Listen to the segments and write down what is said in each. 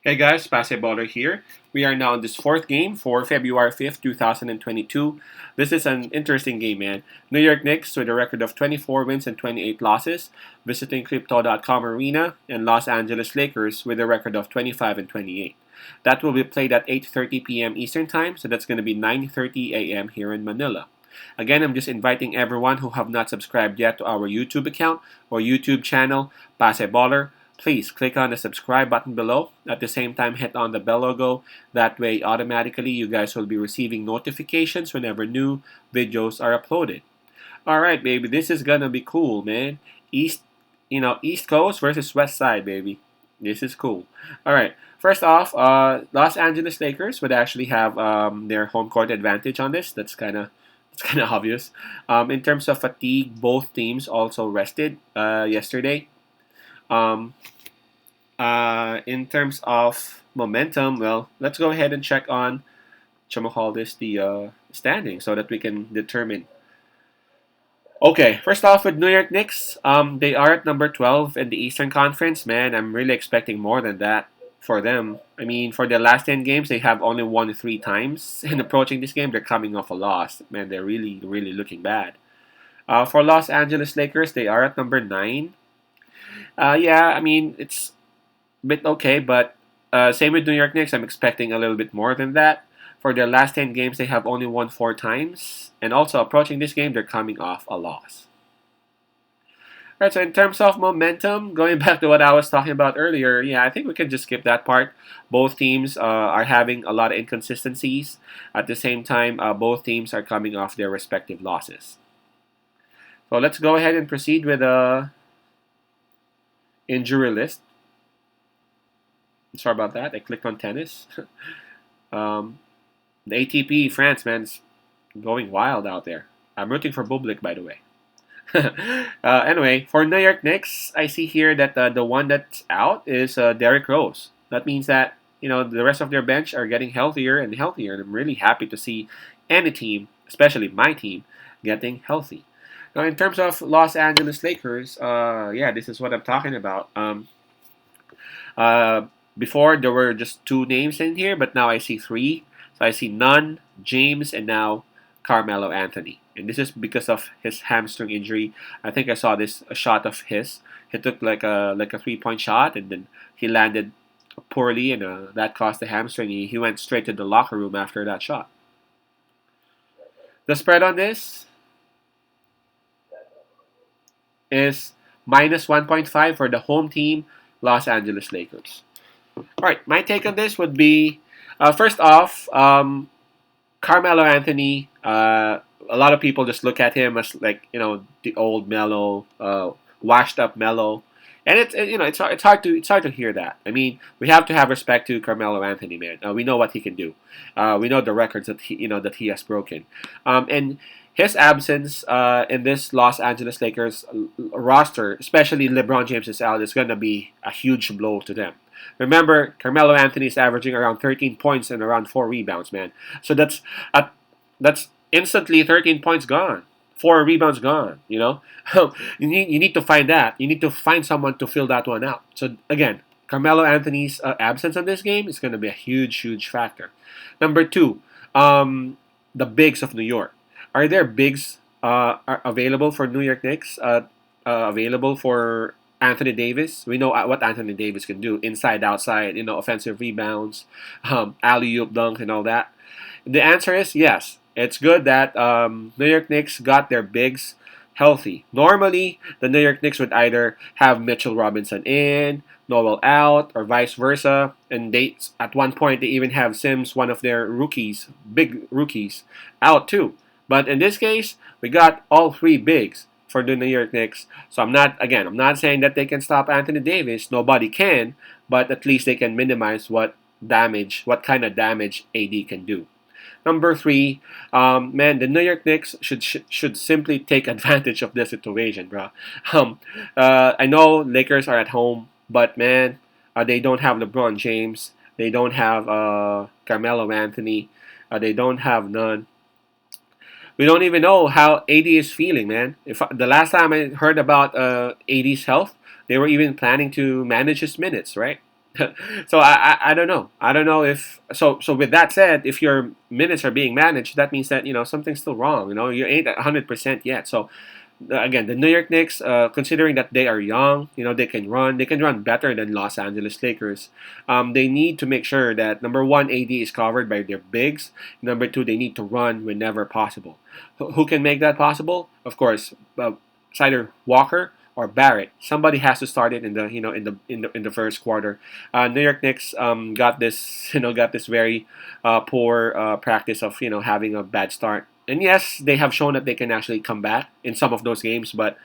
Hey guys, Basketballer here. We are now in this fourth game for February 5th, 2022. This is an interesting game, man. New York Knicks with a record of 24 wins and 28 losses, visiting Crypto.com Arena, and Los Angeles Lakers with a record of 25 and 28. That will be played at 8:30 p.m. Eastern Time, so that's going to be 9:30 a.m. here in Manila. Again, I'm just inviting everyone who have not subscribed yet to our YouTube account or YouTube channel, Basketballer. Please click on the subscribe button below. At the same time, hit on the bell logo. That way, automatically, you guys will be receiving notifications whenever new videos are uploaded. All right, baby, this is gonna be cool, man. East Coast versus West Side, baby. This is cool. All right. First off, Los Angeles Lakers would actually have their home court advantage on this. That's kind of obvious. In terms of fatigue, both teams also rested yesterday. Um, in terms of momentum, well, let's go ahead and check on call this the standing so that we can determine. Okay, first off with New York Knicks, they are at number 12 in the Eastern Conference. Man, I'm really expecting more than that for them. I mean, for their last 10 games, they have only won three times. And approaching this game, they're coming off a loss. Man, they're really, really looking bad. For Los Angeles Lakers, they are at number 9. Yeah, I mean, it's bit okay, but same with New York Knicks. I'm expecting a little bit more than that. For their last 10 games, they have only won 4 times. And also, approaching this game, they're coming off a loss. Alright, so in terms of momentum, going back to what I was talking about earlier, yeah, I think we can just skip that part. Both teams are having a lot of inconsistencies. At the same time, both teams are coming off their respective losses. So let's go ahead and proceed with the injury list. Sorry about that. I clicked on tennis. um, the ATP France, man, is going wild out there. I'm rooting for Bublik, by the way. Anyway, for New York Knicks, I see here that the one that's out is Derrick Rose. That means that the rest of their bench are getting healthier and healthier. And I'm really happy to see any team, especially my team, getting healthy. Now, in terms of Los Angeles Lakers, yeah, this is what I'm talking about. Uh, Before there were just two names in here, but now I see three. So I see Nunn, James, and now Carmelo Anthony. And this is because of his hamstring injury. I think I saw this a shot of his. He took like a 3-point shot, and then he landed poorly, and that caused the hamstring. He went straight to the locker room after that shot. The spread on this is minus 1.5 for the home team, Los Angeles Lakers. All right, my take on this would be first off, Carmelo Anthony. A lot of people just look at him as like the old Melo, washed up Melo, and it's hard to hear that. I mean, we have to have respect to Carmelo Anthony, man. We know what he can do. We know the records that he has broken, and his absence in this Los Angeles Lakers roster, especially LeBron James is out, is going to be a huge blow to them. Remember, Carmelo Anthony is averaging around 13 points and around 4 rebounds, man. So that's instantly 13 points gone, 4 rebounds gone. You need to find that. You need to find someone to fill that one out. So again, Carmelo Anthony's absence in this game is going to be a huge, huge factor. Number two, the bigs of New York. Are there bigs are available for New York Knicks? Available for Anthony Davis? We know what Anthony Davis can do inside, outside, offensive rebounds, alley oop dunk, and all that. The answer is yes. It's good that New York Knicks got their bigs healthy. Normally, the New York Knicks would either have Mitchell Robinson in, Noel out, or vice versa. And they, at one point, they even have Sims, one of their rookies, big rookies, out too. But in this case, we got all three bigs for the New York Knicks. So I'm not saying that they can stop Anthony Davis. Nobody can, but at least they can minimize what kind of damage AD can do. Number three, man, the New York Knicks should simply take advantage of this situation, bro. I know Lakers are at home, but man, they don't have LeBron James. They don't have Carmelo Anthony. They don't have none. We don't even know how AD is feeling, man. If the last time I heard about AD's health, they were even planning to manage his minutes, right? So I don't know. I don't know if so. With that said, if your minutes are being managed, that means that something's still wrong. You ain't at 100% yet. So again, the New York Knicks, considering that they are young, they can run. They can run better than Los Angeles Lakers. They need to make sure that number one, AD is covered by their bigs. Number two, they need to run whenever possible. Who can make that possible? Of course, it's either Walker or Barrett. Somebody has to start it in the in the first quarter. New York Knicks got this got this very poor practice of having a bad start. And yes, they have shown that they can actually come back in some of those games. But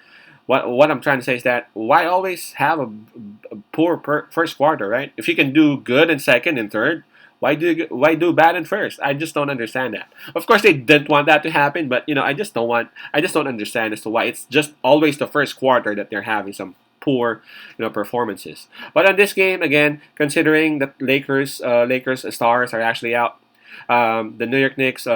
what I'm trying to say is that why always have a poor first quarter, right? If you can do good in second and third, why do bad in first? I just don't understand that. Of course, they didn't want that to happen, but I just don't understand as to why it's just always the first quarter that they're having some poor performances. But on this game again, considering that Lakers stars are actually out, the New York Knicks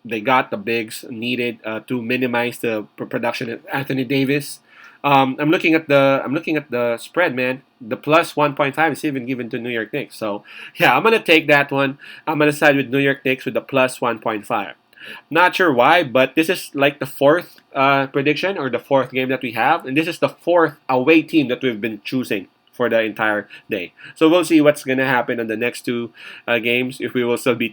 they got the bigs needed to minimize the production of Anthony Davis. I'm looking at the spread, man. The plus 1.5 is even given to New York Knicks. So yeah, I'm gonna take that one. I'm gonna side with New York Knicks with the plus 1.5. Not sure why, but this is like the fourth prediction or the fourth game that we have, and this is the fourth away team that we've been choosing for the entire day. So we'll see what's gonna happen on the next two games if we will still be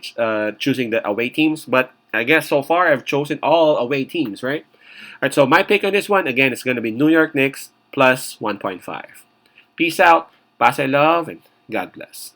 choosing the away teams. But I guess so far I've chosen all away teams, right? All right, so my pick on this one, again, is going to be New York Knicks plus 1.5. Peace out, pass I love, and God bless.